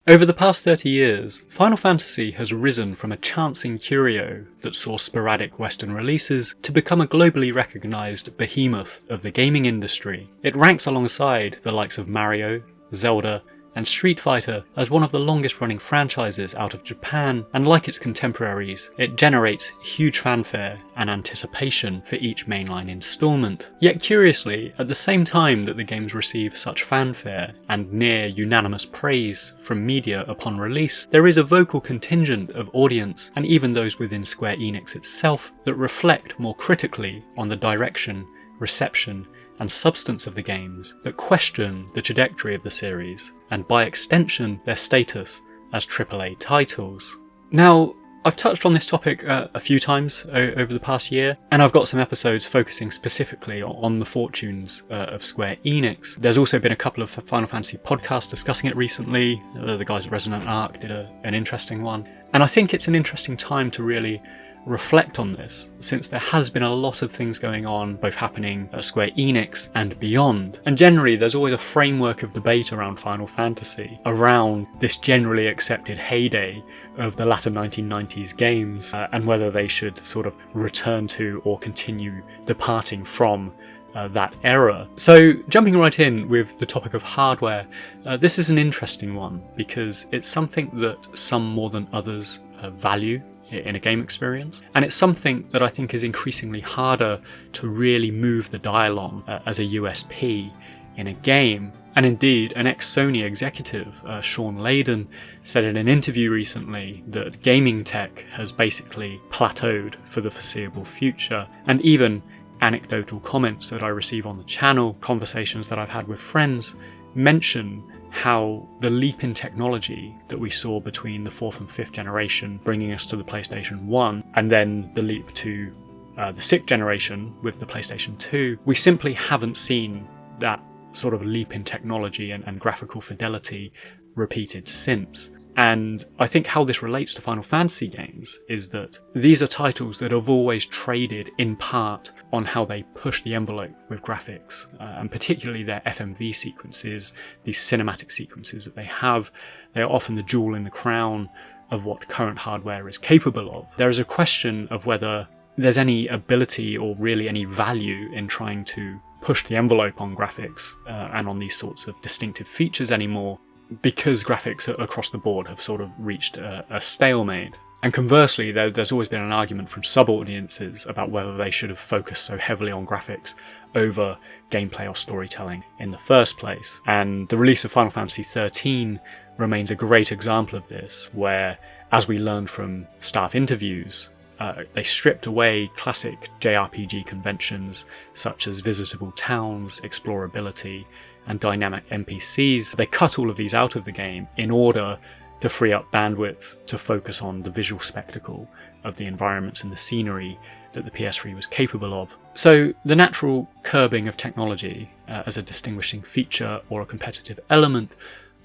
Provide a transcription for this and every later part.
Over the past 30 years, Final Fantasy has risen from a chancing curio that saw sporadic Western releases to become a globally recognised behemoth of the gaming industry. It ranks alongside the likes of Mario, Zelda, and Street Fighter as one of the longest running franchises out of Japan, and like its contemporaries, it generates huge fanfare and anticipation for each mainline instalment. Yet curiously, at the same time that the games receive such fanfare and near unanimous praise from media upon release, there is a vocal contingent of audience, and even those within Square Enix itself, that reflect more critically on the direction, reception, and substance of the games, that question the trajectory of the series, and by extension their status as AAA titles. Now, I've touched on this topic a few times over the past year, and I've got some episodes focusing specifically on the fortunes of Square Enix. There's also been a couple of Final Fantasy podcasts discussing it recently. The guys at Resonant Arc did an interesting one. And I think it's an interesting time to really reflect on this, since there has been a lot of things going on, both happening at Square Enix and beyond. And generally there's always a framework of debate around Final Fantasy, around this generally accepted heyday of the latter 1990s games, and whether they should sort of return to or continue departing from that era. So jumping right in with the topic of hardware, this is an interesting one because it's something that some more than others value in a game experience, and it's something that I think is increasingly harder to really move the dial on as a USP in a game. And indeed, an ex-Sony executive, Sean Layden, said in an interview recently that gaming tech has basically plateaued for the foreseeable future. And even anecdotal comments that I receive on the channel, conversations that I've had with friends, mention how the leap in technology that we saw between the 4th and 5th generation, bringing us to the PlayStation 1, and then the leap to the 6th generation with the PlayStation 2, we simply haven't seen that sort of leap in technology and graphical fidelity repeated since. And I think how this relates to Final Fantasy games is that these are titles that have always traded in part on how they push the envelope with graphics, and particularly their FMV sequences, these cinematic sequences that they have. They are often the jewel in the crown of what current hardware is capable of. There is a question of whether there's any ability or really any value in trying to push the envelope on graphics and on these sorts of distinctive features anymore, because graphics across the board have sort of reached a stalemate. And conversely, there's always been an argument from sub-audiences about whether they should have focused so heavily on graphics over gameplay or storytelling in the first place. And the release of Final Fantasy XIII remains a great example of this, where, as we learned from staff interviews, they stripped away classic JRPG conventions such as visitable towns, explorability, and dynamic NPCs. They cut all of these out of the game in order to free up bandwidth to focus on the visual spectacle of the environments and the scenery that the PS3 was capable of. So the natural curbing of technology as a distinguishing feature or a competitive element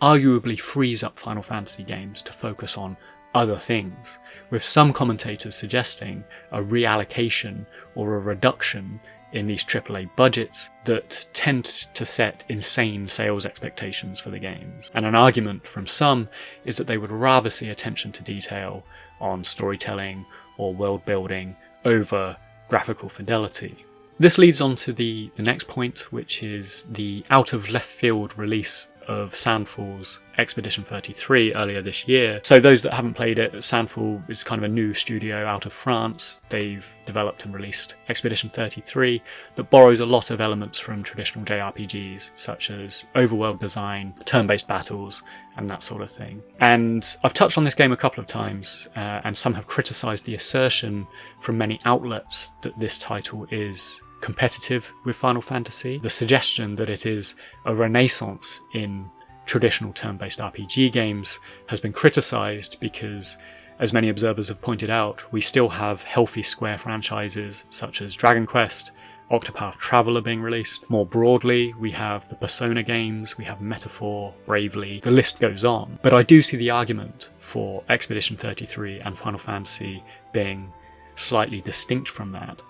arguably frees up Final Fantasy games to focus on other things, with some commentators suggesting a reallocation or a reduction in these AAA budgets that tend to set insane sales expectations for the games. And an argument from some is that they would rather see attention to detail on storytelling or world building over graphical fidelity. This leads on to the next point, which is the out of left field release of Sandfall's Expedition 33 earlier this year. So those that haven't played it, Sandfall is kind of a new studio out of France. They've developed and released Expedition 33 that borrows a lot of elements from traditional JRPGs, such as overworld design, turn-based battles, and that sort of thing. And I've touched on this game a couple of times, and some have criticised the assertion from many outlets that this title is competitive with Final Fantasy. The suggestion that it is a renaissance in traditional turn-based RPG games has been criticised because, as many observers have pointed out, we still have healthy Square franchises such as Dragon Quest, Octopath Traveler being released. More broadly, we have the Persona games, we have Metaphor, Bravely, the list goes on. But I do see the argument for Expedition 33 and Final Fantasy being slightly distinct from that.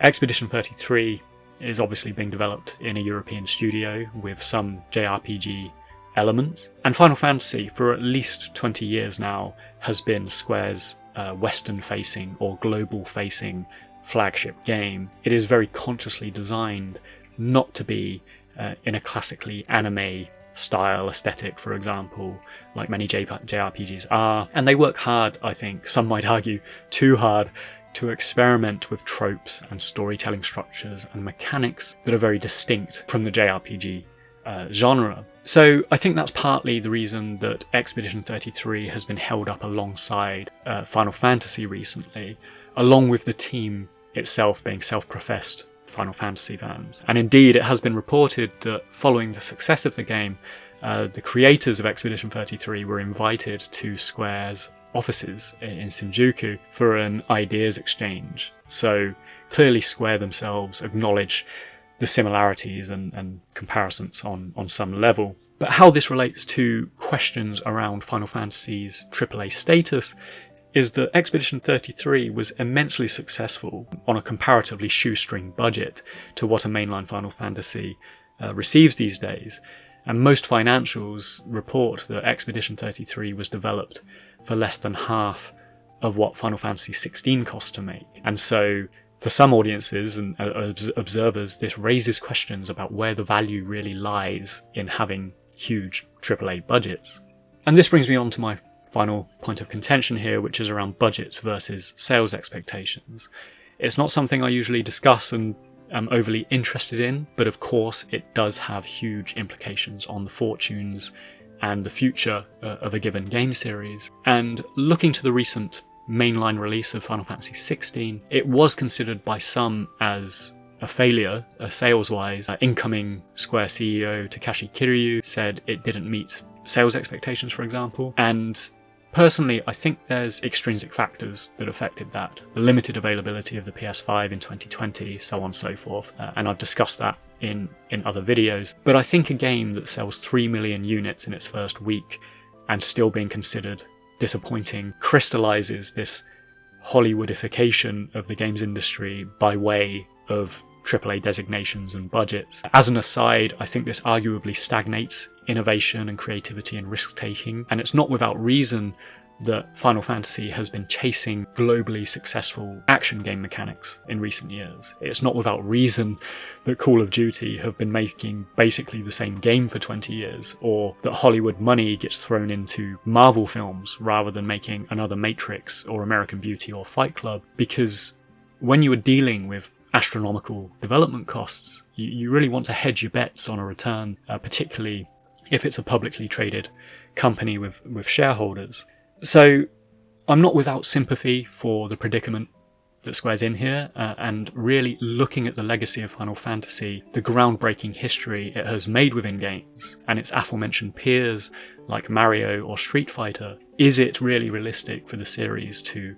Expedition 33 is obviously being developed in a European studio with some JRPG elements. And Final Fantasy, for at least 20 years now, has been Square's Western-facing or global-facing flagship game. It is very consciously designed not to be in a classically anime style aesthetic, for example, like many JRPGs are. And they work hard, I think, some might argue too hard, to experiment with tropes and storytelling structures and mechanics that are very distinct from the JRPG genre. So I think that's partly the reason that Expedition 33 has been held up alongside Final Fantasy recently, along with the team itself being self-professed Final Fantasy fans. And indeed, it has been reported that following the success of the game, the creators of Expedition 33 were invited to Square's offices in Shinjuku for an ideas exchange. So clearly Square themselves acknowledge the similarities and comparisons on some level. But how this relates to questions around Final Fantasy's AAA status is that Expedition 33 was immensely successful on a comparatively shoestring budget to what a mainline Final Fantasy receives these days. And most financials report that Expedition 33 was developed for less than half of what Final Fantasy 16 cost to make. And so for some audiences and observers, this raises questions about where the value really lies in having huge AAA budgets. And this brings me on to my final point of contention here, which is around budgets versus sales expectations. It's not something I usually discuss and am overly interested in, but of course it does have huge implications on the fortunes and the future of a given game series. And looking to the recent mainline release of Final Fantasy 16, it was considered by some as a failure, sales-wise. Incoming Square CEO Takashi Kiryu said it didn't meet sales expectations, for example. And personally, I think there's extrinsic factors that affected that. The limited availability of the PS5 in 2020, so on and so forth. And I've discussed that in other videos. But I think a game that sells 3 million units in its first week and still being considered disappointing crystallizes this Hollywoodification of the games industry by way of AAA designations and budgets. As an aside, I think this arguably stagnates innovation and creativity and risk-taking, and it's not without reason that Final Fantasy has been chasing globally successful action game mechanics in recent years. It's not without reason that Call of Duty have been making basically the same game for 20 years, or that Hollywood money gets thrown into Marvel films rather than making another Matrix or American Beauty or Fight Club, because when you are dealing with astronomical development costs, you really want to hedge your bets on a return, particularly if it's a publicly traded company with shareholders. So I'm not without sympathy for the predicament that Square's in here, and really looking at the legacy of Final Fantasy, the groundbreaking history it has made within games, and its aforementioned peers like Mario or Street Fighter. Is it really realistic for the series to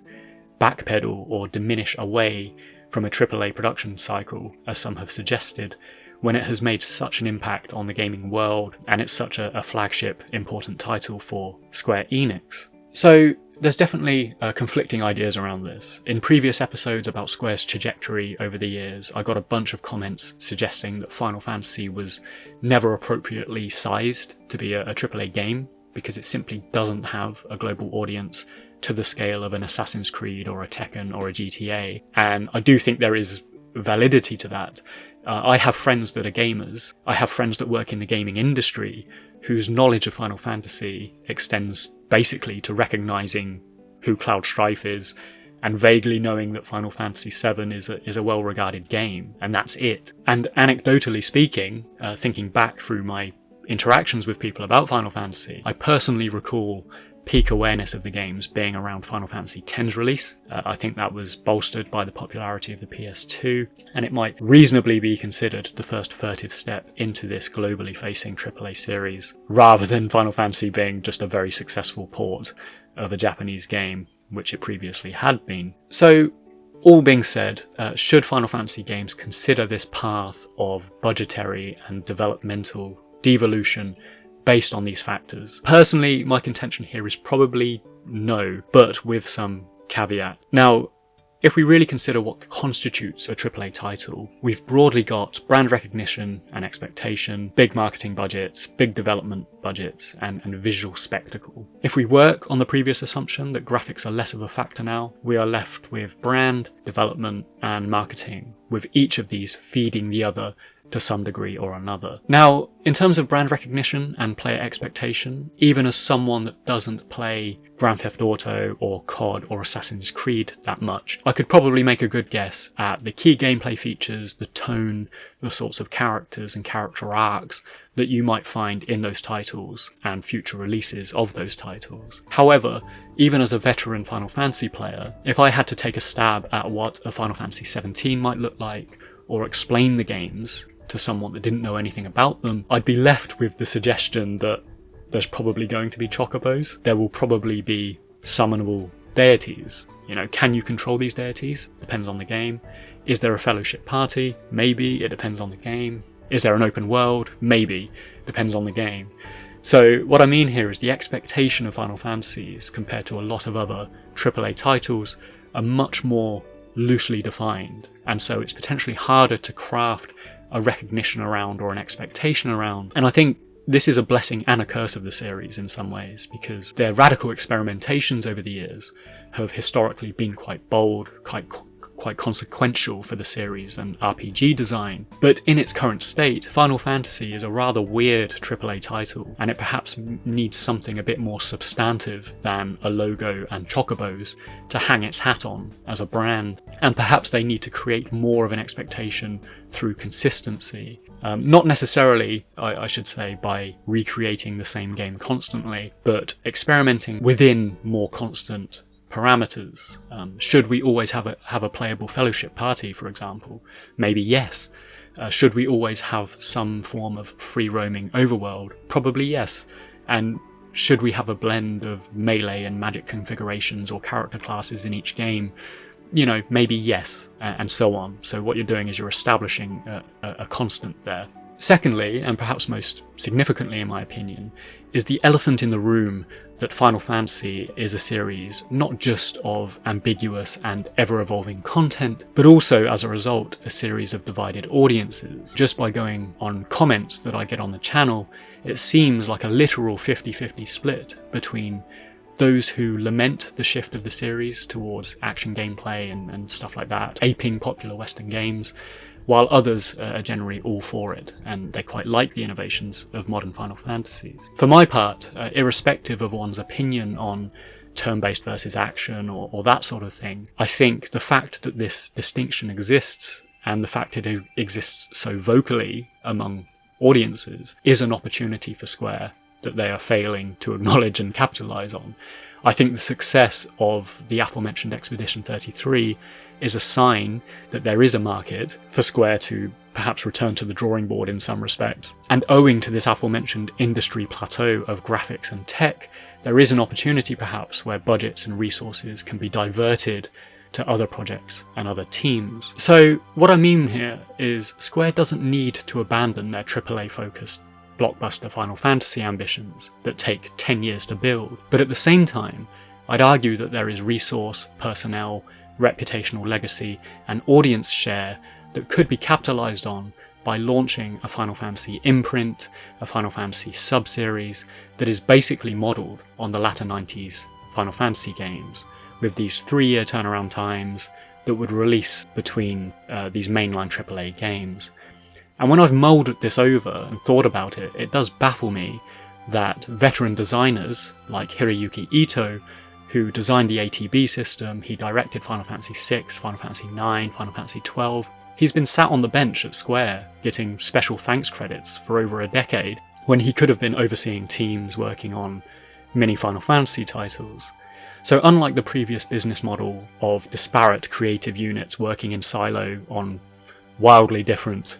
backpedal or diminish away from a AAA production cycle, as some have suggested, when it has made such an impact on the gaming world and it's such a flagship important title for Square Enix? So there's definitely conflicting ideas around this. In previous episodes about Square's trajectory over the years, I got a bunch of comments suggesting that Final Fantasy was never appropriately sized to be a AAA game because it simply doesn't have a global audience to the scale of an Assassin's Creed or a Tekken or a GTA. And I do think there is validity to that. I have friends that are gamers. I have friends that work in the gaming industry whose knowledge of Final Fantasy extends basically to recognizing who Cloud Strife is and vaguely knowing that Final Fantasy VII is a well-regarded game, and that's it. And anecdotally speaking, thinking back through my interactions with people about Final Fantasy, I personally recall peak awareness of the games being around Final Fantasy X's release. I think that was bolstered by the popularity of the PS2, and it might reasonably be considered the first furtive step into this globally facing AAA series, rather than Final Fantasy being just a very successful port of a Japanese game, which it previously had been. So, all being said, should Final Fantasy games consider this path of budgetary and developmental devolution based on these factors? Personally, my contention here is probably no, but with some caveat. Now, if we really consider what constitutes a AAA title, we've broadly got brand recognition and expectation, big marketing budgets, big development budgets, and visual spectacle. If we work on the previous assumption that graphics are less of a factor now, we are left with brand, development, and marketing, with each of these feeding the other to some degree or another. Now, in terms of brand recognition and player expectation, even as someone that doesn't play Grand Theft Auto or COD or Assassin's Creed that much, I could probably make a good guess at the key gameplay features, the tone, the sorts of characters and character arcs that you might find in those titles and future releases of those titles. However, even as a veteran Final Fantasy player, if I had to take a stab at what a Final Fantasy 17 might look like, or explain the games to someone that didn't know anything about them, I'd be left with the suggestion that there's probably going to be chocobos. There will probably be summonable deities. Can you control these deities? Depends on the game. Is there a fellowship party? Maybe. It depends on the game. Is there an open world? Maybe. Depends on the game. So what I mean here is the expectation of Final Fantasies compared to a lot of other AAA titles are much more loosely defined, and so it's potentially harder to craft a recognition around or an expectation around. And I think this is a blessing and a curse of the series in some ways, because their radical experimentations over the years have historically been quite bold, quite consequential for the series and RPG design. But in its current state, Final Fantasy is a rather weird AAA title, and it perhaps needs something a bit more substantive than a logo and chocobos to hang its hat on as a brand. And perhaps they need to create more of an expectation through consistency. Not necessarily, I should say, by recreating the same game constantly, but experimenting within more constant parameters. Should we always have a playable fellowship party, for example? Maybe yes. Should we always have some form of free roaming overworld? Probably yes. And should we have a blend of melee and magic configurations or character classes in each game? Maybe yes, and so on. So what you're doing is you're establishing a constant there. Secondly, and perhaps most significantly in my opinion, is the elephant in the room that Final Fantasy is a series not just of ambiguous and ever-evolving content, but also, as a result, a series of divided audiences. Just by going on comments that I get on the channel, it seems like a literal 50-50 split between those who lament the shift of the series towards action gameplay and stuff like that, aping popular Western games, while others are generally all for it, and they quite like the innovations of modern Final Fantasies. For my part, irrespective of one's opinion on turn-based versus action or that sort of thing, I think the fact that this distinction exists, and the fact it exists so vocally among audiences, is an opportunity for Square that they are failing to acknowledge and capitalise on. I think the success of the aforementioned Expedition 33 is a sign that there is a market for Square to perhaps return to the drawing board in some respects. And owing to this aforementioned industry plateau of graphics and tech, there is an opportunity perhaps where budgets and resources can be diverted to other projects and other teams. So what I mean here is Square doesn't need to abandon their AAA focused blockbuster Final Fantasy ambitions that take 10 years to build, but at the same time, I'd argue that there is resource, personnel, reputational legacy, and audience share that could be capitalised on by launching a Final Fantasy imprint, a Final Fantasy sub-series that is basically modelled on the latter 90s Final Fantasy games, with these 3-year turnaround times that would release between these mainline AAA games. And when I've mulled this over and thought about it, it does baffle me that veteran designers like Hiroyuki Ito, who designed the ATB system, he directed Final Fantasy VI, Final Fantasy IX, Final Fantasy XII, he's been sat on the bench at Square getting special thanks credits for over a decade, when he could have been overseeing teams working on many Final Fantasy titles. So unlike the previous business model of disparate creative units working in silo on wildly different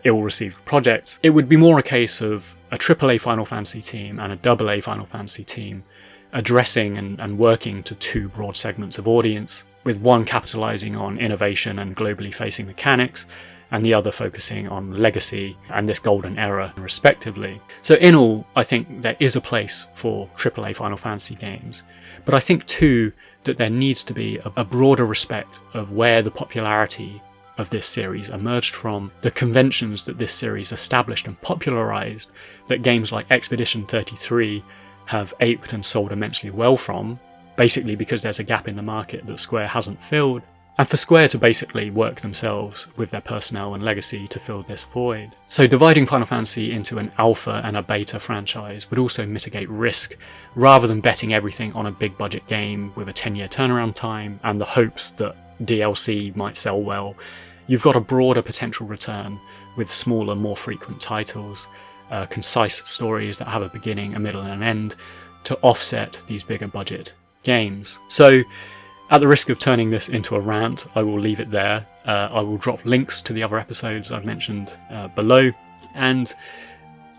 ill-received projects, it would be more a case of a AAA Final Fantasy team and a AA Final Fantasy team addressing and working to two broad segments of audience, with one capitalising on innovation and globally facing mechanics, and the other focusing on legacy and this golden era respectively. So in all, I think there is a place for AAA Final Fantasy games, but I think too that there needs to be a broader respect of where the popularity of this series emerged from, the conventions that this series established and popularised, that games like Expedition 33 have aped and sold immensely well from, basically because there's a gap in the market that Square hasn't filled, and for Square to basically work themselves with their personnel and legacy to fill this void. So dividing Final Fantasy into an alpha and a beta franchise would also mitigate risk, rather than betting everything on a big budget game with a 10-year turnaround time and the hopes that DLC might sell well. You've got a broader potential return with smaller, more frequent titles, concise stories that have a beginning, a middle and an end to offset these bigger budget games. So at the risk of turning this into a rant, I will leave it there. I will drop links to the other episodes I've mentioned below. And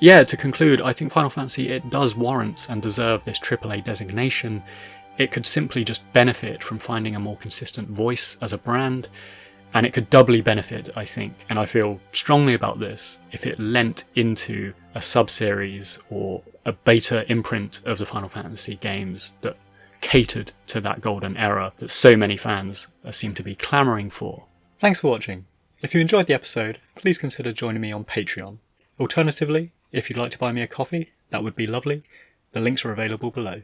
yeah, to conclude, I think Final Fantasy, it does warrant and deserve this AAA designation. It could simply just benefit from finding a more consistent voice as a brand, and it could doubly benefit, I think, and I feel strongly about this, if it lent into a sub-series or a beta imprint of the Final Fantasy games that catered to that golden era that so many fans seem to be clamouring for. Thanks for watching. If you enjoyed the episode, please consider joining me on Patreon. Alternatively, if you'd like to buy me a coffee, that would be lovely. The links are available below.